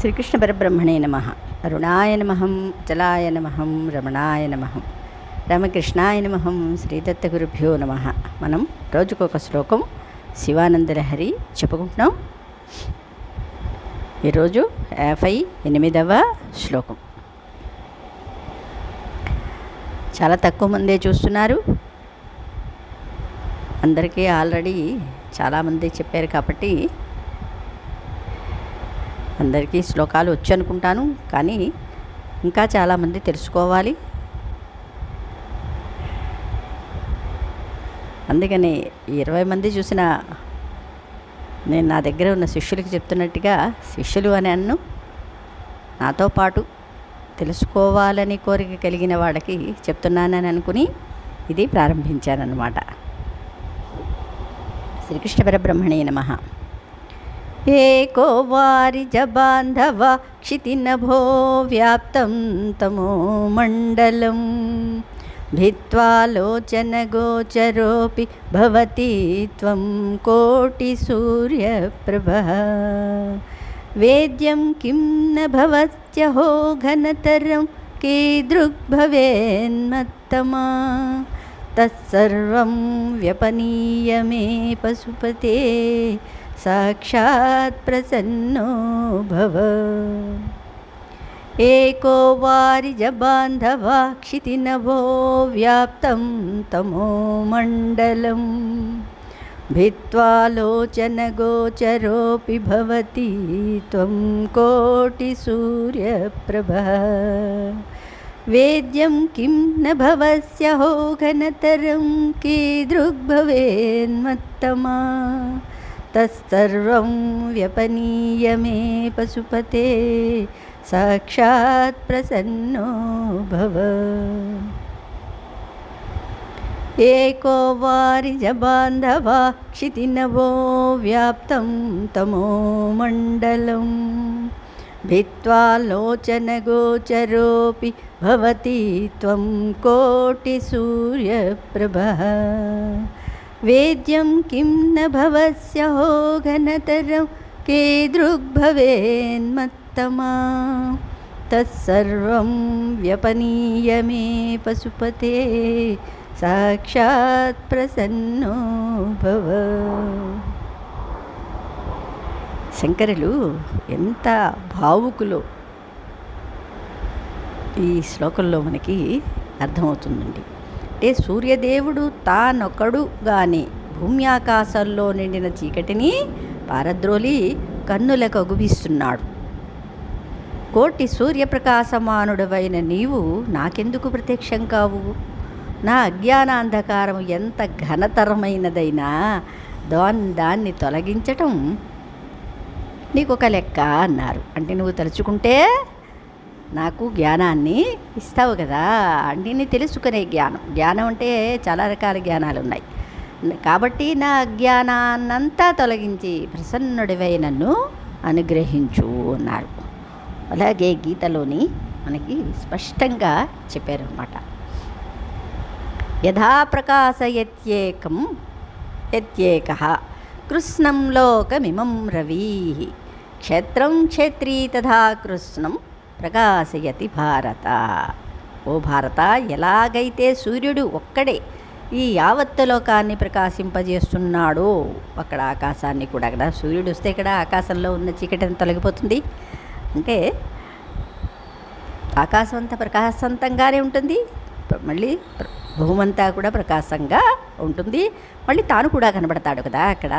శ్రీకృష్ణ పరబ్రహ్మణే నమః. అరుణాయ నమః, చలాయ నమః, రమణాయ నమః, రామకృష్ణాయ నమః, శ్రీదత్తగురుభ్యో నమః. మనం రోజుకొక శ్లోకం శివానందలహరి చెప్పుకుంటున్నాం. ఈరోజు 58వ శ్లోకం. చాలా తక్కువ మందే చూస్తున్నారు. అందరికీ ఆల్రెడీ చాలామంది చెప్పారు కాబట్టి అందరికీ శ్లోకాలు వచ్చు అనుకుంటాను. కానీ ఇంకా చాలామంది తెలుసుకోవాలి. అందుకని 20 మంది చూసిన నేను నా దగ్గర ఉన్న శిష్యులకి చెప్తున్నట్టుగా, శిష్యులు అని అన్ను నాతో పాటు తెలుసుకోవాలని కోరిక కలిగిన వాడికి చెప్తున్నానని అనుకుని ఇది ప్రారంభించానన్నమాట. శ్రీకృష్ణ పరబ్రహ్మణే నమః. ఏకో వారిజ బాంధవ క్షితినభో వ్యాప్తం తమో మండలం భిత్వాలోచన గోచరోపి భవతి త్వం కోటి సూర్యప్రభః వేద్యం కిం న భవత్యహో ఘనతరం కీదృగ్భవేన్మత్తమా తత్సర్వం వ్యపనీయ మే పశుపతే సాక్షాత్ ప్రసన్నో భవ. ఏకో వారిజ బాంధవ క్షితినభో వ్యాప్తం తమో మండలం భిత్వాలోచన గోచరోపి భవతి త్వం కోటి సూర్యప్రభః వేద్యం కిం న భవస్యహో ఘనతరం కీదృగ్భవేన్మత్తమా తత్సర్వం వ్యపనీయ మే పశుపతే సాక్షాత్ ప్రసన్నో భవ. ఏకో వారిజ బాంధవ క్షితినభో వ్యాప్తం తమో మండలం భిత్వాలోచన గోచరోపి భవతి త్వం కోటి సూర్యప్రభః వేద్యం కిం న భవస్యహో ఘనతరం కీదృగ్భవేన్మత్తమా తత్సర్వం వ్యపనీయ మే పశుపతే సాక్షాత్ ప్రసన్నో భవ. శంకరులు ఎంత భావుకులో ఈ శ్లోకంలో మనకి అర్థమవుతుందండి. అంటే సూర్యదేవుడు తానొకడుగానే భూమి ఆకాశాల్లో నిండిన చీకటిని పారద్రోలి కన్నులకు అగుపిస్తున్నాడు. కోటి సూర్యప్రకాశమానుడవైన నీవు నాకెందుకు ప్రత్యక్షం కావు? నా అజ్ఞానాంధకారం ఎంత ఘనతరమైనదైనా దాన్ని తొలగించటం నీకొక లెక్క అన్నారు. అంటే నువ్వు తలుచుకుంటే నాకు జ్ఞానాన్ని ఇస్తావు కదా. అంటే తెలుసుకునే జ్ఞానం అంటే చాలా రకాల జ్ఞానాలు ఉన్నాయి. కాబట్టి నా అజ్ఞానాన్నంతా తొలగించి ప్రసన్నుడివై నన్ను అనుగ్రహించు అన్నారు. అలాగే గీతలోని మనకి స్పష్టంగా చెప్పారన్నమాట. యథా ప్రకాశయత్యేకం యత్యేకః కృష్ణం లోకమిమం రవీ క్షేత్రం క్షేత్రీ తథా కృష్ణం ప్రకాశయతి భారత. ఓ భారత, ఎలాగైతే సూర్యుడు ఒక్కడే ఈ యావత్తు లోకాన్ని ప్రకాశింపజేస్తున్నాడో, అక్కడ ఆకాశాన్ని కూడా, అక్కడ సూర్యుడు వస్తే ఇక్కడ ఆకాశంలో ఉన్న చీకటిని తొలగిపోతుంది. అంటే ఆకాశం అంతా ప్రకాశవంతంగానే ఉంటుంది, మళ్ళీ భూమంతా కూడా ప్రకాశంగా ఉంటుంది, మళ్ళీ తాను కూడా కనబడతాడు కదా అక్కడ.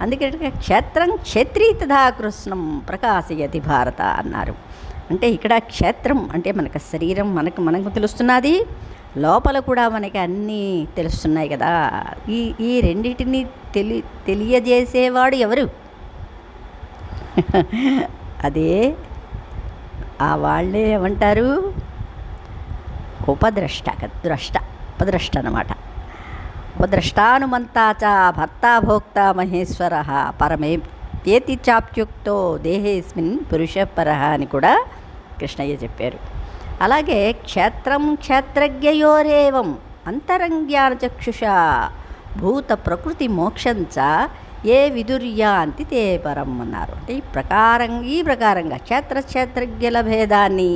అందుకే క్షేత్రం క్షేత్రీ తథా కృష్ణం ప్రకాశయతి భారత అన్నారు. అంటే ఇక్కడ క్షేత్రం అంటే మనకు శరీరం, మనకు తెలుస్తున్నది, లోపల కూడా మనకి అన్నీ తెలుస్తున్నాయి కదా. ఈ రెండింటిని తెలియజేసేవాడు ఎవరు? అదే ఆ వాళ్ళే ఏమంటారు? ఉపద్రష్ట అన్నమాట. ఉపద్రష్టానుమంతాచ భర్తా భోక్త మహేశ్వర పరమేతి చాప్యుక్తో దేహేస్మిన్ పురుషపరః అని కూడా కృష్ణయ్య చెప్పారు. అలాగే క్షేత్రం క్షేత్రజ్ఞయోరేవం అంతరంజ్ఞానచక్షుషా భూత ప్రకృతి మోక్షంచ ఏ విదుర్యాంతి తే పరం అన్నారు. అంటే ఈ ప్రకారంగా క్షేత్రజ్ఞల భేదాన్ని,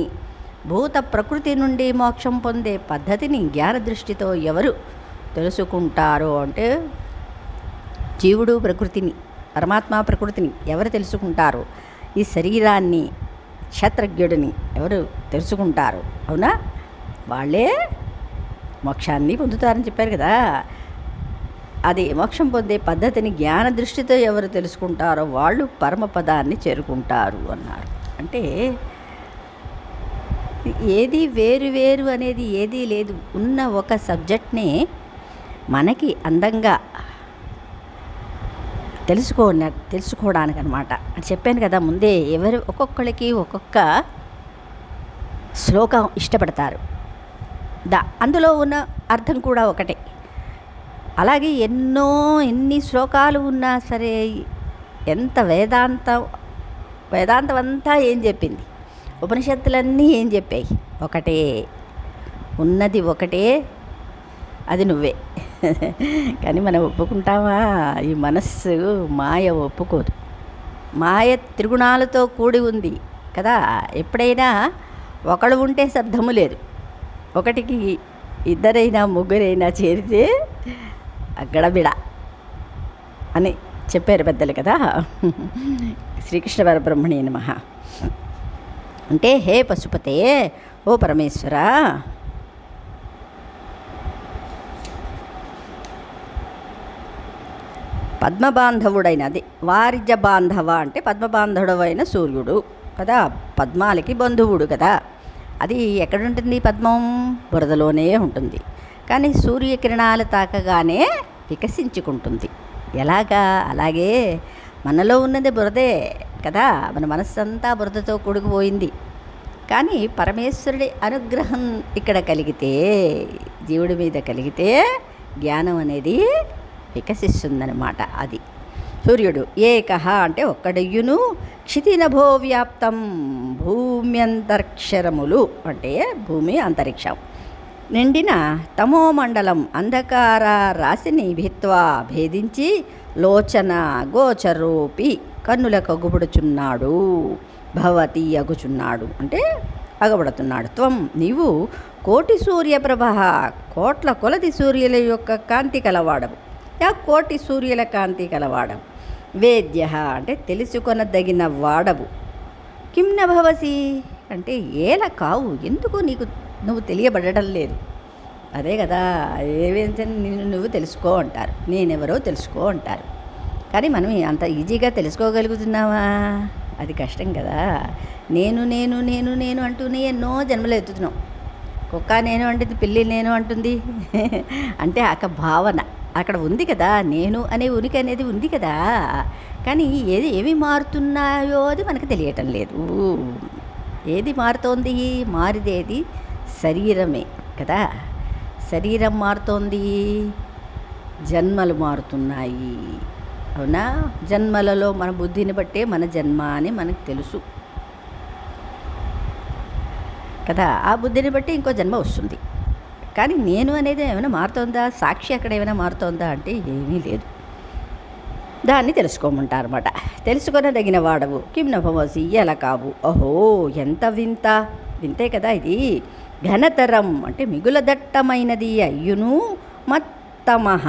భూత ప్రకృతి నుండి మోక్షం పొందే పద్ధతిని జ్ఞాన దృష్టితో ఎవరు తెలుసుకుంటారో, అంటే జీవుడు ప్రకృతిని, పరమాత్మ ప్రకృతిని ఎవరు తెలుసుకుంటారో, ఈ శరీరాన్ని, క్షేత్రజ్ఞుడిని ఎవరు తెలుసుకుంటారు, అవునా, వాళ్ళే మోక్షాన్ని పొందుతారని చెప్పారు కదా. అది మోక్షం పొందే పద్ధతిని జ్ఞాన దృష్టితో ఎవరు తెలుసుకుంటారో వాళ్ళు పరమపదాన్ని చేరుకుంటారు అన్నారు. అంటే ఏది వేరు అనేది ఏదీ లేదు. ఉన్న ఒక సబ్జెక్ట్నే మనకి అందంగా తెలుసుకోవడానికి అనమాట. అని చెప్పాను కదా ముందే, ఒక్కొక్కరికి ఒక్కొక్క శ్లోకం ఇష్టపడతారు, అందులో ఉన్న అర్థం కూడా ఒకటే. అలాగే ఎన్ని శ్లోకాలు ఉన్నా సరే, ఎంత వేదాంతం అంతా ఏం చెప్పింది, ఉపనిషత్తులన్నీ ఏం చెప్పాయి, ఒకటే, ఉన్నది ఒకటే, అది నువ్వే. కానీ మనం ఒప్పుకుంటామా? ఈ మనస్సు మాయ ఒప్పుకోదు. మాయ త్రిగుణాలతో కూడి ఉంది కదా. ఎప్పుడైనా ఒకడు ఉంటే శబ్దము లేదు, ఒకటికి ఇద్దరైనా ముగ్గురైనా చేరితే గడబిడ అని చెప్పారు పెద్దలు కదా. శ్రీకృష్ణ పరబ్రహ్మణే నమః. అంటే హే పశుపతే, ఓ పరమేశ్వర, పద్మబాంధవుడైన, అది వారిజ బాంధవ అంటే పద్మబాంధవుడైన సూర్యుడు కదా, పద్మాలకి బంధువుడు కదా. అది ఎక్కడుంటుంది? పద్మం బురదలోనే ఉంటుంది. కానీ సూర్యకిరణాలు తాకగానే వికసించుకుంటుంది. ఎలాగా? అలాగే మనలో ఉన్నది బురదే కదా, మన మనస్సంతా బురదతో కూడుకుపోయింది. కానీ పరమేశ్వరుడి అనుగ్రహం ఇక్కడ కలిగితే, జీవుడి మీద కలిగితే జ్ఞానం అనేది వికసిస్తుందన్నమాట. అది సూర్యుడు ఏకహ అంటే ఒక్కడయ్యును, క్షితినభో వ్యాప్తం భూమ్యంతరిక్షరములు అంటే భూమి అంతరిక్షం నిండిన తమోమండలం అంధకార రాశిని భిత్వా భేదించి లోచన గోచరూపి కన్నుల కగుబడుచున్నాడు, భవతి అగుచున్నాడు అంటే అగబడుతున్నాడు. త్వం నీవు కోటి సూర్యప్రభ, కోట్ల కొలది సూర్యుల యొక్క కాంతి కలవాడవు, కోటి సూర్యుల కాంతి కలవాడవు. వేద్య అంటే తెలుసుకొనదగిన వాడవు. కిం న భవసి అంటే ఏల కావు, ఎందుకు నువ్వు తెలియబడడం లేదు. అదే కదా, ఏవేంటే నువ్వు తెలుసుకో అంటారు, నేనెవరో తెలుసుకో అంటారు. కానీ మనం అంత ఈజీగా తెలుసుకోగలుగుతున్నావా? అది కష్టం కదా. నేను నేను నేను నేను అంటూనే ఎన్నో జన్మలు ఎత్తుతున్నాం. కుక్క నేను అంటుంది, పిల్లి నేను అంటుంది. అంటే భావన అక్కడ ఉంది కదా, నేను అనే ఉనికి అనేది ఉంది కదా. కానీ ఏవి మారుతున్నాయో అది మనకు తెలియటం లేదు. ఏది మారుతోంది? మారిదేది శరీరమే కదా. శరీరం మారుతోంది, జన్మలు మారుతున్నాయి, అవునా. జన్మలలో మన బుద్ధిని బట్టే మన జన్మ అని మనకు తెలుసు కదా. ఆ బుద్ధిని బట్టి ఇంకో జన్మ వస్తుంది. కానీ నేను అనేది ఏమైనా మారుతోందా? సాక్షి అక్కడ ఏమైనా మారుతోందా అంటే ఏమీ లేదు. దాన్ని తెలుసుకోమంటారన్నమాట. తెలుసుకొనదగిన వాడవు. కిం నభవసి ఎలా కావు. ఓహో ఎంత వింతే కదా ఇది. ఘనతరం అంటే మిగుల దట్టమైనది అయ్యును, మత్తమహ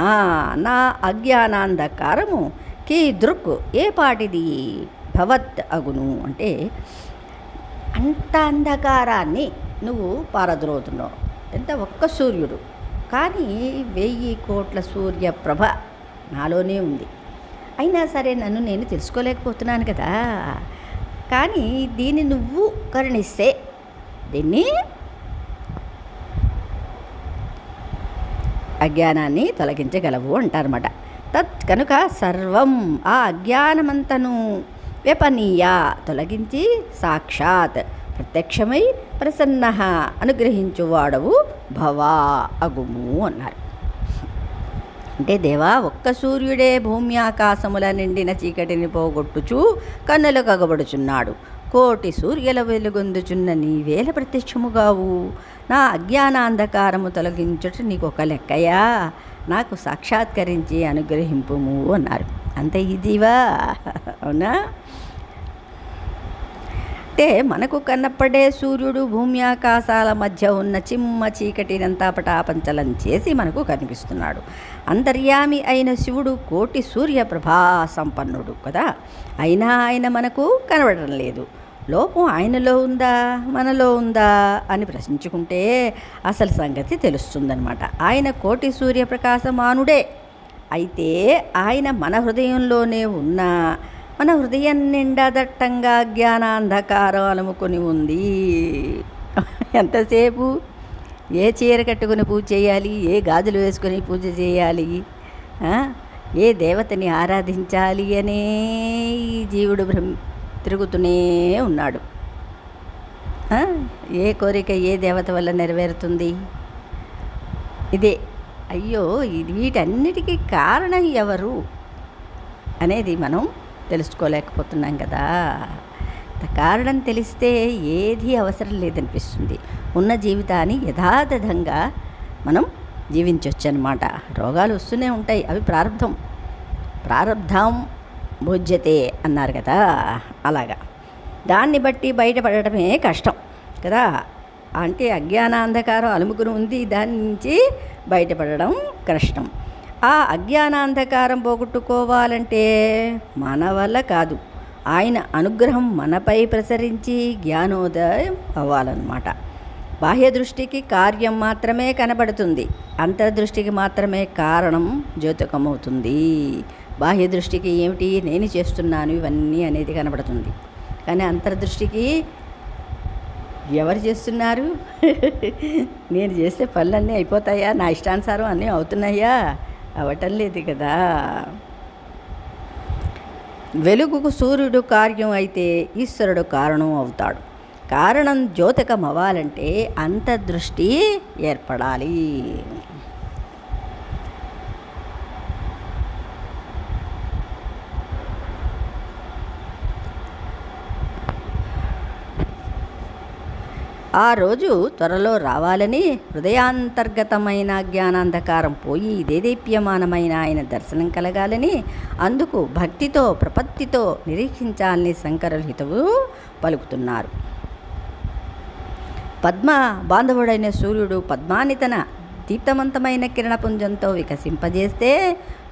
నా అజ్ఞానాంధకారము కీ దృక్ ఏ పాటిది భవత్ అగును అంటే అంత అంధకారాన్ని నువ్వు పారద్రోతున్నావు. ఎంత ఒక్క సూర్యుడు, కానీ 1000 కోట్ల సూర్యప్రభ నాలోనే ఉంది. అయినా సరే నన్ను నేను తెలుసుకోలేకపోతున్నాను కదా. కానీ దీన్ని నువ్వు కరుణిస్తే దీన్ని అజ్ఞానాన్ని తొలగించగలవు అంటారన్నమాట. తత్ కనుక సర్వం ఆ అజ్ఞానమంతను వ్యపనీయ తొలగించి సాక్షాత్ ప్రత్యక్షమై ప్రసన్న అనుగ్రహించువాడవు భవా అగుము అన్నారు. అంటే దేవా ఒక్క సూర్యుడే భూమి ఆకాశముల నిండిన చీకటిని పోగొట్టుచు కన్నులకు అగబడుచున్నాడు. కోటి సూర్యుల వెలుగొందుచున్న నీవేల ప్రత్యక్షముగావు. నా అజ్ఞానాంధకారము తొలగించుట నీకు ఒక లెక్కయా, నాకు సాక్షాత్కరించి అనుగ్రహింపుము అన్నారు. అంత ఈజీవా? అవునా? అంటే మనకు కనపడే సూర్యుడు భూమి ఆకాశాల మధ్య ఉన్న చిమ్మ చీకటినంతా పటాపంచలం చేసి మనకు కనిపిస్తున్నాడు. అంతర్యామి అయిన శివుడు కోటి సూర్యప్రభా సంపన్నుడు కదా. అయినా ఆయన మనకు కనబడడం లేదు. లోపం ఆయనలో ఉందా మనలో ఉందా అని ప్రశ్నించుకుంటే అసలు సంగతి తెలుస్తుందన్నమాట. ఆయన కోటి సూర్యప్రకాశమానుడే. అయితే ఆయన మన హృదయంలోనే ఉన్న మన హృదయం నిండా దట్టంగా జ్ఞానాంధకారం అలుముకొని ఉంది. ఎంతసేపు ఏ చీర కట్టుకుని పూజ చేయాలి, ఏ గాజులు వేసుకొని పూజ చేయాలి, ఏ దేవతని ఆరాధించాలి అనే ఈ జీవుడు తిరుగుతూనే ఉన్నాడు. ఏ కోరిక ఏ దేవత వల్ల నెరవేరుతుంది? ఇదే. అయ్యో, వీటన్నిటికీ కారణం ఎవరు అనేది మనం తెలుసుకోలేకపోతున్నాం కదా. కారణం తెలిస్తే ఏది అవసరం లేదనిపిస్తుంది. ఉన్న జీవితాన్ని యథాతథంగా మనం జీవించవచ్చు అన్నమాట. రోగాలు వస్తూనే ఉంటాయి, అవి ప్రారబ్ధం భోజ్యతే అన్నారు కదా. అలాగా దాన్ని బట్టి బయటపడటమే కష్టం కదా. అంటే అజ్ఞానాంధకారం అలుముకుని ఉంది, దాని నుంచి బయటపడడం కష్టం. ఆ అజ్ఞానాంధకారం పోగొట్టుకోవాలంటే మన వల్ల కాదు, ఆయన అనుగ్రహం మనపై ప్రసరించి జ్ఞానోదయం అవ్వాలన్నమాట. బాహ్య దృష్టికి కార్యం మాత్రమే కనబడుతుంది, అంతర్దృష్టికి మాత్రమే కారణం ద్యోతకమవుతుంది. బాహ్య దృష్టికి ఏమిటి, నేను చేస్తున్నాను ఇవన్నీ అనేది కనబడుతుంది. కానీ అంతర్దృష్టికి ఎవరు చేస్తున్నారు? నేను చేసే పనులన్నీ అయిపోతాయా, నా ఇష్టానుసారం అన్నీ అవుతున్నాయా? అవటం లేదు కదా. వెలుగుకు సూర్యుడు కార్యం అయితే ఈశ్వరుడు కారణం అవుతాడు. కారణం ద్యోతకం అవ్వాలంటే అంతర్దృష్టి ఏర్పడాలి. ఆ రోజు త్వరలో రావాలని హృదయాంతర్గతమైన జ్ఞానాంధకారం పోయి దేదీప్యమానమైన ఆయన దర్శనం కలగాలని, అందుకు భక్తితో ప్రపత్తితో నిరీక్షించాలని శంకరులు హితవు పలుకుతున్నారు. పద్మ బాంధవుడైన సూర్యుడు పద్మాని తన దీప్తమంతమైన కిరణపుంజంతో వికసింపజేస్తే,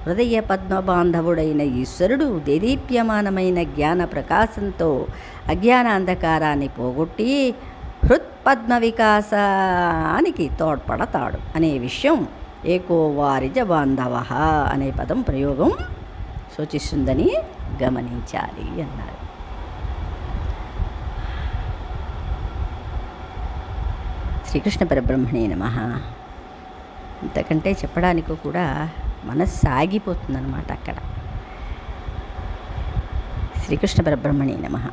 హృదయ పద్మ బాంధవుడైన ఈశ్వరుడు దేదీప్యమానమైన జ్ఞాన ప్రకాశంతో అజ్ఞాన అంధకారాన్ని పోగొట్టి హృత్పద్మ వికాసానికి తోడ్పడతాడు అనే విషయం ఏకోవారిజ బాంధవ అనే పదం ప్రయోగం సూచిస్తుందని గమనించాలి అన్నారు. శ్రీకృష్ణ పరబ్రహ్మణే నమః. ఇంతకంటే చెప్పడానికి కూడా మనస్సు సాగిపోతుందన్నమాట అక్కడ. శ్రీకృష్ణ పరబ్రహ్మణే నమః.